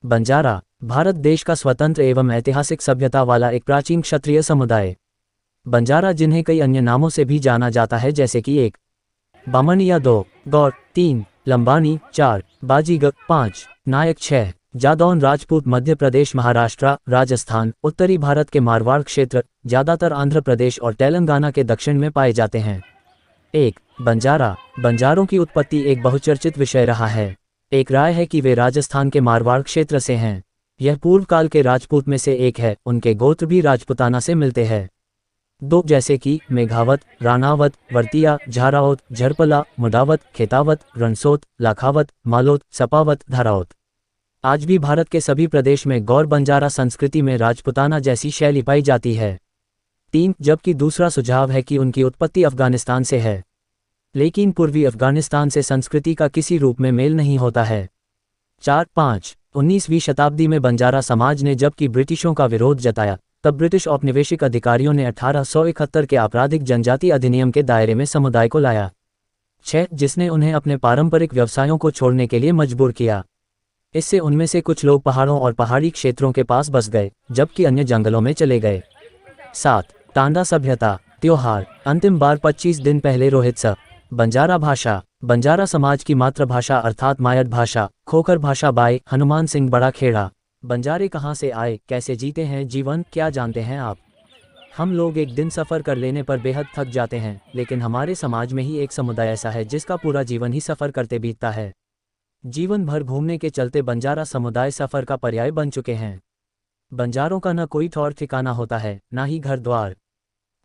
बंजारा भारत देश का स्वतंत्र एवं ऐतिहासिक सभ्यता वाला एक प्राचीन क्षत्रिय समुदाय। बंजारा, जिन्हें कई अन्य नामों से भी जाना जाता है जैसे कि 1 बामन या 2 गौर, 3 लंबानी, 4 बाजीगर, 5 नायक, 6 जादौन राजपूत मध्य प्रदेश, महाराष्ट्र, राजस्थान, उत्तरी भारत के मारवाड़ क्षेत्र, ज़्यादातर आंध्र प्रदेश और तेलंगाना के दक्षिण में पाए जाते हैं। 1 बंजारा बंजारों की उत्पत्ति एक बहुचर्चित विषय रहा है। एक राय है कि वे राजस्थान के मारवाड़ क्षेत्र से हैं। यह पूर्व काल के राजपूत में से एक है। उनके गोत्र भी राजपुताना से मिलते हैं। 2 जैसे कि मेघावत, राणावत, वर्तिया, झारावत, झरपला, मुडावत, खेतावत, रणसोत, लाखावत, मालोत, सपावत, धारावत। आज भी भारत के सभी प्रदेश में गौर बंजारा संस्कृति में राजपुताना जैसी शैली पाई जाती है। 3 जबकि दूसरा सुझाव है कि उनकी उत्पत्ति अफगानिस्तान से है, लेकिन पूर्वी अफगानिस्तान से संस्कृति का किसी रूप में मेल नहीं होता है। 4-5 19वीं शताब्दी में बंजारा समाज ने जबकि ब्रिटिशों का विरोध जताया, तब ब्रिटिश औपनिवेशिक अधिकारियों ने 1871 के आपराधिक जनजाति अधिनियम के दायरे में समुदाय को लाया। 6 जिसने उन्हें अपने पारंपरिक व्यवसायों को छोड़ने के लिए मजबूर किया। इससे उनमें से कुछ लोग पहाड़ों और पहाड़ी क्षेत्रों के पास बस गए, जबकि अन्य जंगलों में चले गए। 7 टांडा सभ्यता, त्योहार, अंतिम बार 25 दिन पहले रोहित्सव। बंजारा भाषा बंजारा समाज की मातृभाषा अर्थात मायड भाषा, खोखर भाषा बाय हनुमान सिंह बड़ा खेड़ा। बंजारे कहाँ से आए, कैसे जीते हैं जीवन, क्या जानते हैं आप? हम लोग एक दिन सफ़र कर लेने पर बेहद थक जाते हैं, लेकिन हमारे समाज में ही एक समुदाय ऐसा है जिसका पूरा जीवन ही सफ़र करते बीतता है। जीवन भर घूमने के चलते बंजारा समुदाय सफ़र का पर्याय बन चुके हैं। बंजारों का न कोई ठौर ठिकाना होता है, ना ही घर द्वार।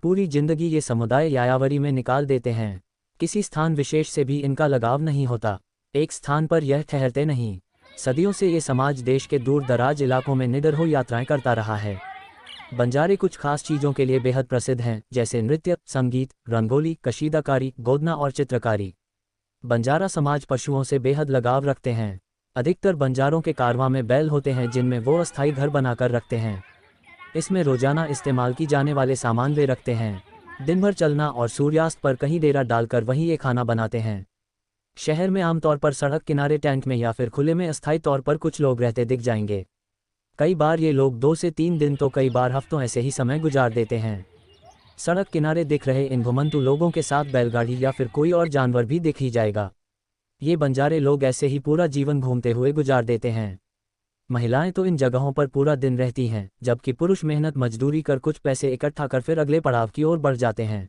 पूरी जिंदगी ये समुदाय यायावरी में निकाल देते हैं। किसी स्थान विशेष से भी इनका लगाव नहीं होता। एक स्थान पर यह ठहरते नहीं। सदियों से ये समाज देश के दूर दराज इलाकों में निडर यात्राएं करता रहा है। बंजारे कुछ खास चीज़ों के लिए बेहद प्रसिद्ध हैं, जैसे नृत्य, संगीत, रंगोली, कशीदाकारी, गोदना और चित्रकारी। बंजारा समाज पशुओं से बेहद लगाव रखते हैं। अधिकतर बंजारों के कारवां में बैल होते हैं जिनमें वो अस्थायी घर बनाकर रखते हैं। इसमें रोजाना इस्तेमाल की जाने वाले सामान वे रखते हैं। दिन भर चलना और सूर्यास्त पर कहीं डेरा डालकर वहीं ये खाना बनाते हैं। शहर में आमतौर पर सड़क किनारे टेंट में या फिर खुले में अस्थायी तौर पर कुछ लोग रहते दिख जाएंगे। कई बार ये लोग 2 से 3 दिन तो कई बार हफ्तों ऐसे ही समय गुजार देते हैं। सड़क किनारे दिख रहे इन घुमंतू लोगों के साथ बैलगाड़ी या फिर कोई और जानवर भी दिख ही जाएगा। ये बंजारे लोग ऐसे ही पूरा जीवन घूमते हुए गुजार देते हैं। महिलाएं तो इन जगहों पर पूरा दिन रहती हैं, जबकि पुरुष मेहनत मजदूरी कर कुछ पैसे इकट्ठा कर फिर अगले पड़ाव की ओर बढ़ जाते हैं।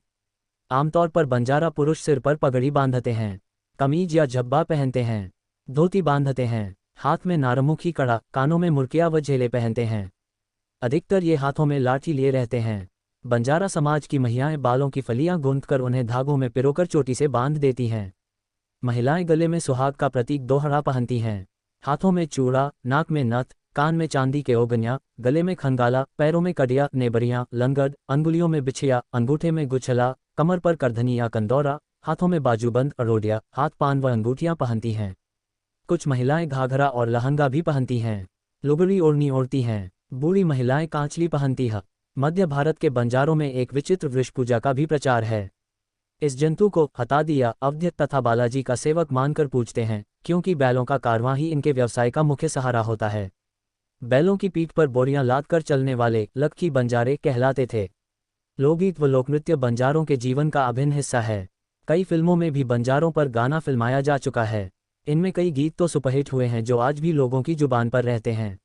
आमतौर पर बंजारा पुरुष सिर पर पगड़ी बांधते हैं, कमीज या झब्बा पहनते हैं, धोती बांधते हैं, हाथ में नारमुखी कड़ा, कानों में मुर्किया व झेले पहनते हैं। अधिकतर ये हाथों में लाठी लिए रहते हैं। बंजारा समाज की महिलाएं बालों की फलियां गूंथकर उन्हें धागों में पिरोकर चोटी से बांध देती हैं। महिलाएं गले में सुहाग का प्रतीक दोहरा पहनती हैं। हाथों में चूड़ा, नाक में नथ, कान में चांदी के ओगनिया, गले में खंगाला, पैरों में कड़िया, नेबरियां, लंगड़, अंगुलियों में बिछिया, अंगूठे में गुछला, कमर पर करधनी या कंदौरा, हाथों में बाजूबंद, अरोडिया, हाथ पान व अंगूठियां पहनती हैं। कुछ महिलाएं घाघरा और लहंगा भी पहनती हैं। लुगड़ी ओढ़नी ओढ़ती हैं। बूढ़ी महिलाएं कांचली पहनती हैं। मध्य भारत के बंजारों में एक विचित्र वृक्ष पूजा का भी प्रचार है। इस जंतु को हतादी या अवध्य तथा बालाजी का सेवक मानकर पूजते हैं, क्योंकि बैलों का कारवां ही इनके व्यवसाय का मुख्य सहारा होता है। बैलों की पीठ पर बोरियां लाद कर चलने वाले लखकी बंजारे कहलाते थे। लोकगीत व लोकनृत्य बंजारों के जीवन का अभिन्न हिस्सा है। कई फिल्मों में भी बंजारों पर गाना फिल्माया जा चुका है। इनमें कई गीत तो सुपरहिट हुए हैं जो आज भी लोगों की जुबान पर रहते हैं।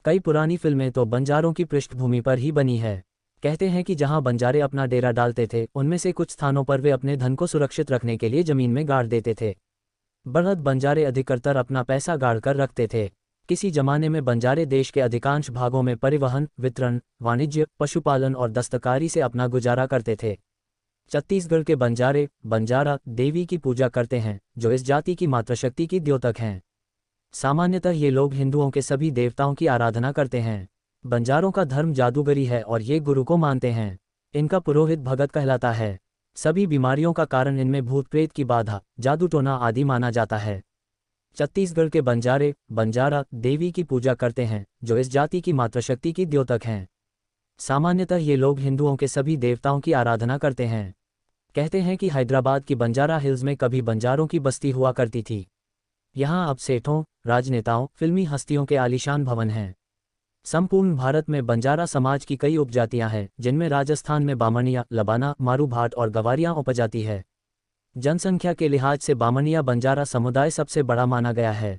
कई पुरानी फिल्में तो बंजारों की पृष्ठभूमि पर ही बनी है। कहते हैं कि जहां बंजारे अपना डेरा डालते थे, उनमें से कुछ स्थानों पर वे अपने धन को सुरक्षित रखने के लिए जमीन में गाड़ देते थे। बढ़त बंजारे अधिकतर अपना पैसा गाड़ कर रखते थे। किसी जमाने में बंजारे देश के अधिकांश भागों में परिवहन, वितरण, वाणिज्य, पशुपालन और दस्तकारी से अपना गुजारा करते थे। छत्तीसगढ़ के बंजारे बंजारा देवी की पूजा करते हैं, जो इस जाति की मातृशक्ति की द्योतक हैं। सामान्यतः ये लोग हिंदुओं के सभी देवताओं की आराधना करते हैं। बंजारों का धर्म जादूगरी है और ये गुरु को मानते हैं। इनका पुरोहित भगत कहलाता है। सभी बीमारियों का कारण इनमें भूत प्रेत की बाधा, जादू टोना आदि माना जाता है। छत्तीसगढ़ के बंजारे बंजारा देवी की पूजा करते हैं, जो इस जाति की मातृशक्ति की द्योतक हैं। सामान्यतः ये लोग हिंदुओं के सभी देवताओं की आराधना करते हैं। कहते हैं कि हैदराबाद की बंजारा हिल्स में कभी बंजारों की बस्ती हुआ करती थी। यहाँ अब सेठों, राजनेताओं, फिल्मी हस्तियों के आलीशान भवन हैं। संपूर्ण भारत में बंजारा समाज की कई उपजातियां हैं, जिनमें राजस्थान में बामनिया, लबाना, मारू भाट और गवारियां उपजाति है। जनसंख्या के लिहाज से बामनिया बंजारा समुदाय सबसे बड़ा माना गया है।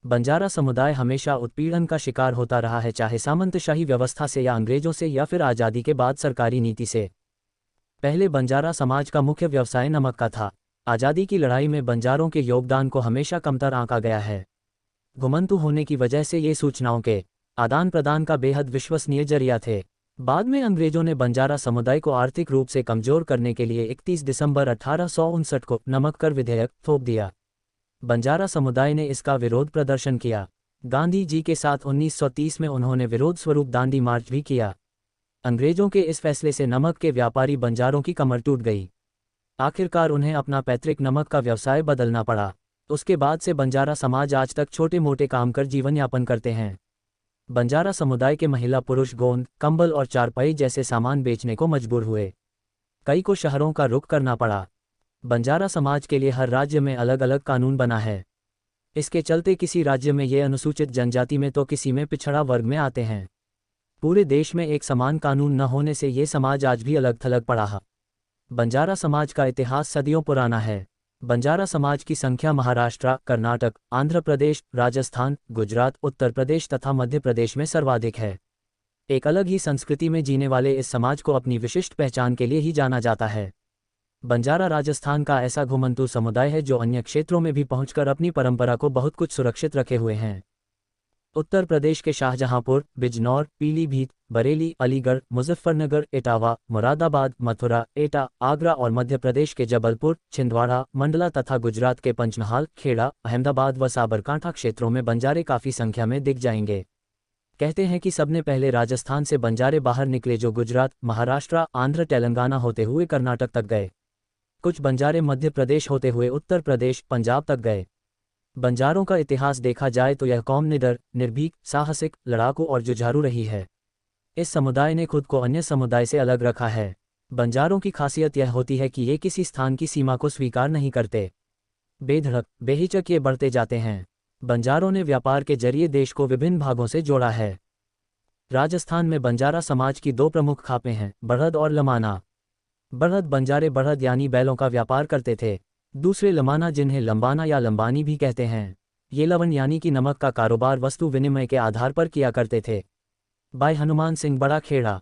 बंजारा समुदाय हमेशा उत्पीड़न का शिकार होता रहा है, चाहे सामंतशाही व्यवस्था से या अंग्रेजों से या फिर आज़ादी के बाद सरकारी नीति से। पहले बंजारा समाज का मुख्य व्यवसाय नमक का था। आज़ादी की लड़ाई में बंजारों के योगदान को हमेशा कमतर आंका गया है। घुमंतु होने की वजह से ये सूचनाओं के आदान प्रदान का बेहद विश्वसनीय जरिया थे। बाद में अंग्रेजों ने बंजारा समुदाय को आर्थिक रूप से कमजोर करने के लिए 31 दिसंबर 1859 को नमक कर विधेयक थोप दिया। बंजारा समुदाय ने इसका विरोध प्रदर्शन किया। गांधी जी के साथ 1930 में उन्होंने विरोध स्वरूप दांडी मार्च भी किया। अंग्रेजों के इस फैसले से नमक के व्यापारी बंजारों की कमर टूट गई। आखिरकार उन्हें अपना पैतृक नमक का व्यवसाय बदलना पड़ा। उसके बाद से बंजारा समाज आज तक छोटे मोटे काम कर जीवन यापन करते हैं। बंजारा समुदाय के महिला पुरुष गोंद, कंबल और चारपाई जैसे सामान बेचने को मजबूर हुए। कई को शहरों का रुख करना पड़ा। बंजारा समाज के लिए हर राज्य में अलग अलग कानून बना है। इसके चलते किसी राज्य में ये अनुसूचित जनजाति में तो किसी में पिछड़ा वर्ग में आते हैं। पूरे देश में एक समान कानून न होने से ये समाज आज भी अलग थलग पड़ा है। बंजारा समाज का इतिहास सदियों पुराना है। बंजारा समाज की संख्या महाराष्ट्र, कर्नाटक, आंध्र प्रदेश, राजस्थान, गुजरात, उत्तर प्रदेश तथा मध्य प्रदेश में सर्वाधिक है। एक अलग ही संस्कृति में जीने वाले इस समाज को अपनी विशिष्ट पहचान के लिए ही जाना जाता है। बंजारा राजस्थान का ऐसा घुमंतू समुदाय है जो अन्य क्षेत्रों में भी पहुंचकर अपनी परंपरा को बहुत कुछ सुरक्षित रखे हुए हैं। उत्तर प्रदेश के शाहजहांपुर, बिजनौर, पीलीभीत, बरेली, अलीगढ़, मुजफ्फरनगर, इटावा, मुरादाबाद, मथुरा, एटा, आगरा और मध्य प्रदेश के जबलपुर, छिंदवाड़ा, मंडला तथा गुजरात के पंचमहाल, खेड़ा, अहमदाबाद व साबरकांठा क्षेत्रों में बंजारे काफ़ी संख्या में दिख जाएंगे। कहते हैं कि सबने पहले राजस्थान से बंजारे बाहर निकले जो गुजरात, महाराष्ट्र, आंध्र, तेलंगाना होते हुए कर्नाटक तक गए। कुछ बंजारे मध्य प्रदेश होते हुए उत्तर प्रदेश, पंजाब तक गए। बंजारों का इतिहास देखा जाए तो यह कौम निडर, निर्भीक, साहसिक, लड़ाकू और जुझारू रही है। इस समुदाय ने खुद को अन्य समुदाय से अलग रखा है। बंजारों की खासियत यह होती है कि ये किसी स्थान की सीमा को स्वीकार नहीं करते। बेधड़क, बेहिचक ये बढ़ते जाते हैं। बंजारों ने व्यापार के जरिए देश को विभिन्न भागों से जोड़ा है। राजस्थान में बंजारा समाज की दो प्रमुख खापें हैं, बढ़द और लमाना। बढ़द बंजारे बढ़द यानी बैलों का व्यापार करते थे। दूसरे लमाना, जिन्हें लंबाना या लंबानी भी कहते हैं, ये लवण यानी कि नमक का कारोबार वस्तु विनिमय के आधार पर किया करते थे। बाय हनुमान सिंह, बड़ा खेड़ा।